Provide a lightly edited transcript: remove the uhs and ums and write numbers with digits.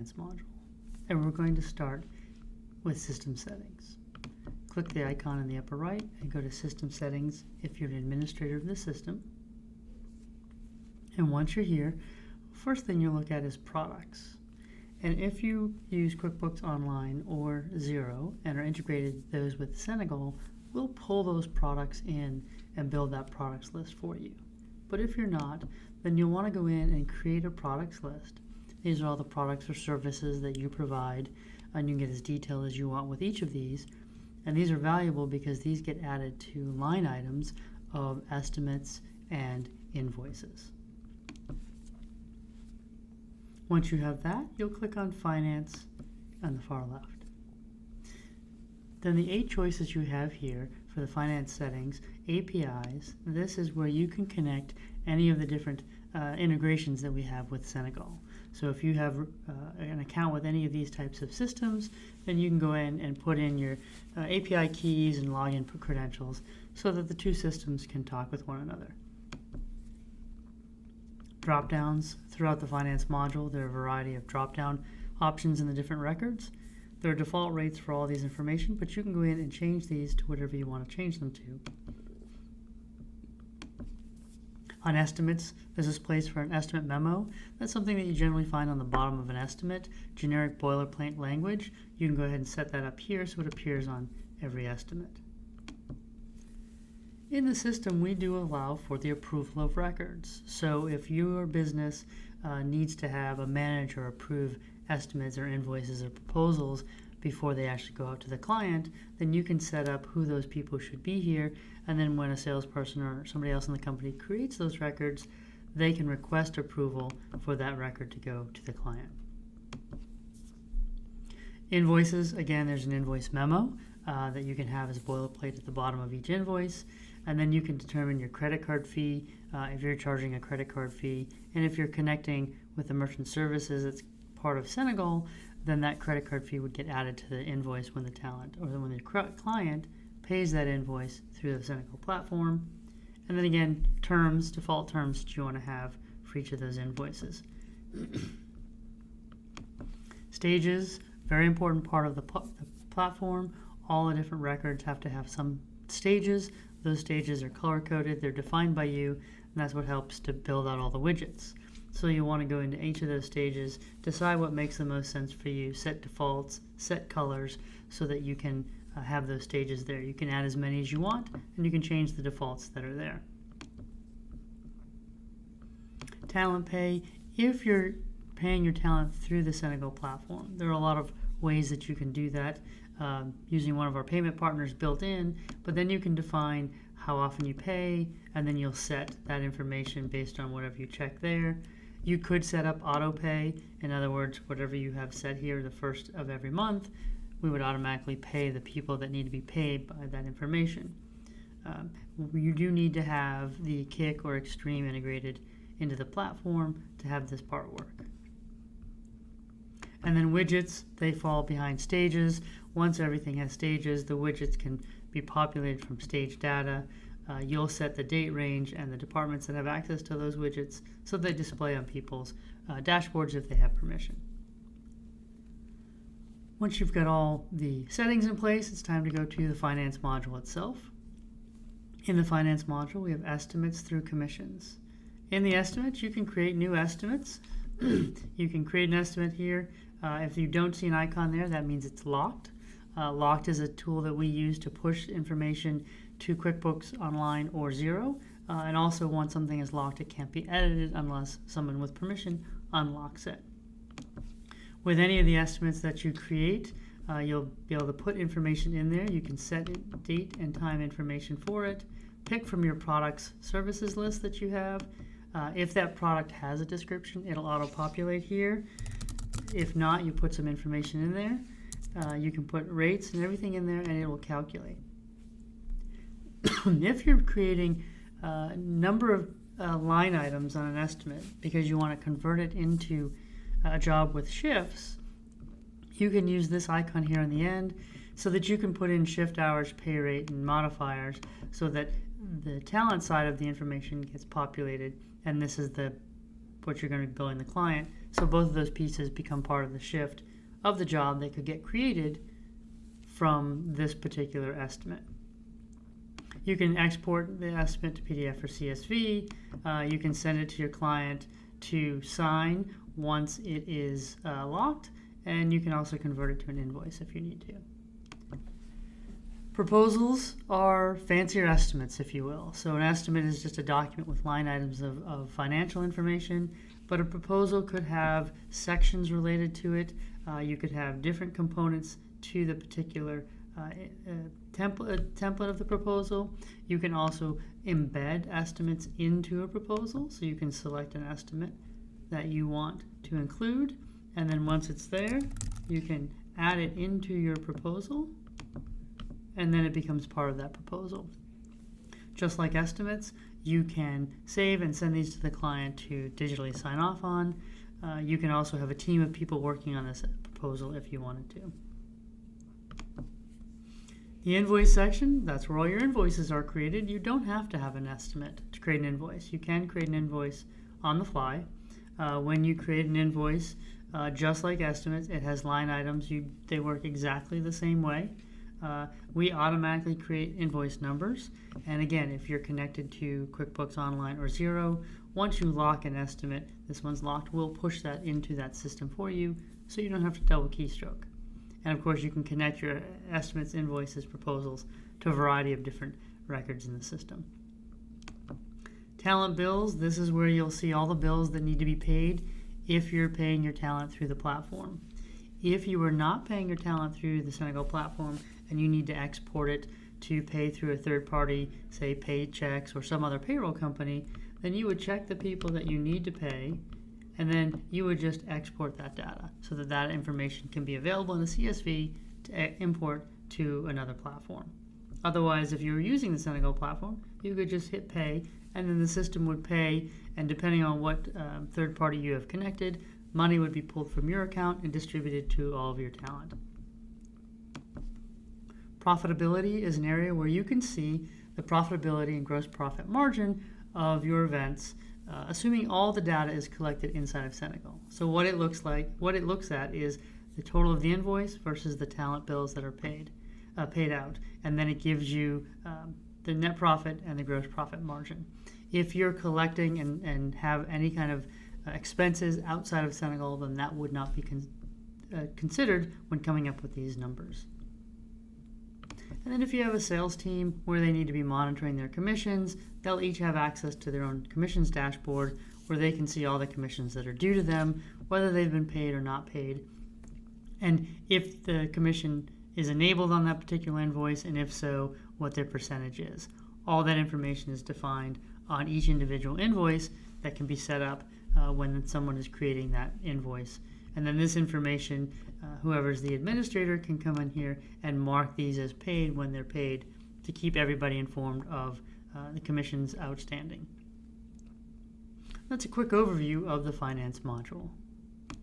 module, and we're going to start with system settings. Click the icon in the upper right and go to system settings if you're an administrator of the system. And once you're here, first thing you'll look at is products. And if you use QuickBooks Online or Xero and are integrated those with Senegal, we'll pull those products in and build that products list for you. But if you're not, then you'll want to go in and create a products list. These are all the products or services that you provide, and you can get as detailed as you want with each of these. And these are valuable because these get added to line items of estimates and invoices. Once you have that, you'll click on Finance on the far left. Then the 8 choices you have here for the finance settings, APIs, this is where you can connect any of the different integrations that we have with Senegal. So if you have an account with any of these types of systems, then you can go in and put in your API keys and login credentials so that the two systems can talk with one another. Drop-downs throughout the finance module. There are a variety of drop-down options in the different records. There are default rates for all these information, but you can go in and change these to whatever you want to change them to. On estimates, there's this place for an estimate memo. That's something that you generally find on the bottom of an estimate, generic boilerplate language. You can go ahead and set that up here so it appears on every estimate. In the system, we do allow for the approval of records. So if your business needs to have a manager approve estimates or invoices or proposals before they actually go out to the client, then you can set up who those people should be here, and then when a salesperson or somebody else in the company creates those records, they can request approval for that record to go to the client. Invoices, again, there's an invoice memo that you can have as boilerplate at the bottom of each invoice, and then you can determine your credit card fee if you're charging a credit card fee, and if you're connecting with the merchant services that's part of Senegal, then that credit card fee would get added to the invoice when the talent or when the client pays that invoice through the Senegal platform. And then again, terms, default terms that you want to have for each of those invoices. Stages, very important part of the platform. All the different records have to have some stages. Those stages are color-coded, they're defined by you, and that's what helps to build out all the widgets. So you want to go into each of those stages, decide what makes the most sense for you, set defaults, set colors, so that you can have those stages there. You can add as many as you want, and you can change the defaults that are there. Talent pay, if you're paying your talent through the Senegal platform, there are a lot of ways that you can do that using one of our payment partners built in, but then you can define how often you pay, and then you'll set that information based on whatever you check there. You could set up auto pay. In other words, whatever you have set here the first of every month, we would automatically pay the people that need to be paid by that information. You do need to have the Kick or Extreme integrated into the platform to have this part work. And then widgets, they fall behind stages. Once everything has stages, the widgets can be populated from stage data. You'll set the date range and the departments that have access to those widgets so they display on people's dashboards if they have permission. Once you've got all the settings in place, it's time to go to the finance module itself. In the finance module, we have estimates through commissions. In the estimates, you can create new estimates. You can create an estimate here. If you don't see an icon there, that means it's locked. Locked is a tool that we use to push information to QuickBooks Online or Xero, and also once something is locked, it can't be edited unless someone with permission unlocks it. With any of the estimates that you create, you'll be able to put information in there. You can set date and time information for it, pick from your products services list that you have. If that product has a description, it'll auto-populate here. If not, you put some information in there. You can put rates and everything in there, and it will calculate. If you're creating a number of line items on an estimate because you want to convert it into a job with shifts, you can use this icon here on the end so that you can put in shift hours, pay rate, and modifiers so that the talent side of the information gets populated, and this is what you're going to be billing the client. So both of those pieces become part of the shift of the job that could get created from this particular estimate. You can export the estimate to PDF or CSV. You can send it to your client to sign once it is locked, and you can also convert it to an invoice if you need to. Proposals are fancier estimates, if you will. So an estimate is just a document with line items of financial information, but a proposal could have sections related to it. You could have different components to the particular template of the proposal. You can also embed estimates into a proposal, so you can select an estimate that you want to include, and then once it's there, you can add it into your proposal, and then it becomes part of that proposal. Just like estimates, you can save and send these to the client to digitally sign off on. You can also have a team of people working on this proposal if you wanted to. The invoice section, that's where all your invoices are created. You don't have to have an estimate to create an invoice. You can create an invoice on the fly. When you create an invoice, just like estimates, it has line items. They work exactly the same way. We automatically create invoice numbers. And again, if you're connected to QuickBooks Online or Xero, once you lock an estimate, this one's locked, we'll push that into that system for you so you don't have to double keystroke. And of course, you can connect your estimates, invoices, proposals to a variety of different records in the system. Talent bills, this is where you'll see all the bills that need to be paid if you're paying your talent through the platform. If you are not paying your talent through the Senegal platform and you need to export it to pay through a third party, say Paychex or some other payroll company, then you would check the people that you need to pay, and then you would just export that data so that that information can be available in a CSV to import to another platform. Otherwise, if you were using the Senegal platform, you could just hit pay, and then the system would pay, and depending on what third party you have connected, money would be pulled from your account and distributed to all of your talent. Profitability is an area where you can see the profitability and gross profit margin of your events, assuming all the data is collected inside of Senegal. So what it looks at is the total of the invoice versus the talent bills that are paid out, and then it gives you the net profit and the gross profit margin. If you're collecting and have any kind of expenses outside of Senegal, then that would not be considered when coming up with these numbers. And then if you have a sales team where they need to be monitoring their commissions, they'll each have access to their own commissions dashboard where they can see all the commissions that are due to them, whether they've been paid or not paid, and if the commission is enabled on that particular invoice, and if so, what their percentage is. All that information is defined on each individual invoice that can be set up when someone is creating that invoice. And then this information, whoever's the administrator can come in here and mark these as paid when they're paid to keep everybody informed of the commissions outstanding. That's a quick overview of the finance module.